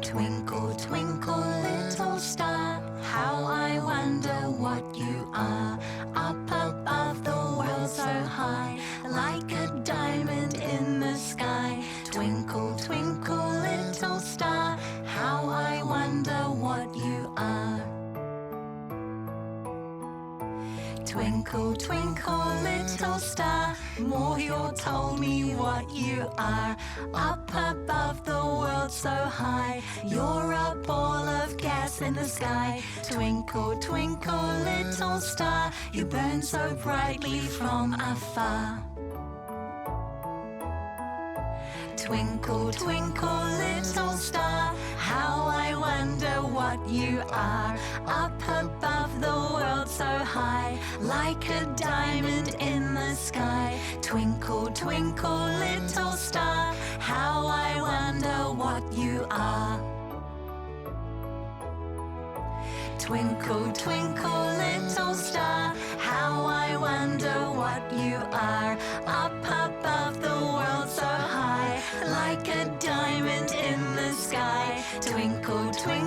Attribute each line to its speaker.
Speaker 1: Twinkle, twinkle, little star, how I wonder what you are. Up above the world so high, like a diamond in the sky. Twinkle, twinkle, little star, how I wonder what you are. Twinkle, twinkle, little star, Morhill told me what you are. Up above the world so high, you're a ball of gas in the sky. Twinkle, twinkle, little star, you burn so brightly from afar. Twinkle, twinkle, little star, how I wonder what you are. Up above the world so high, like a diamond in the sky. Twinkle, twinkle, little star, how I wonder what you are. Twinkle, twinkle, little star, how I wonder what you are. Up above the world so high, like a diamond in the sky. Twinkle, twinkle,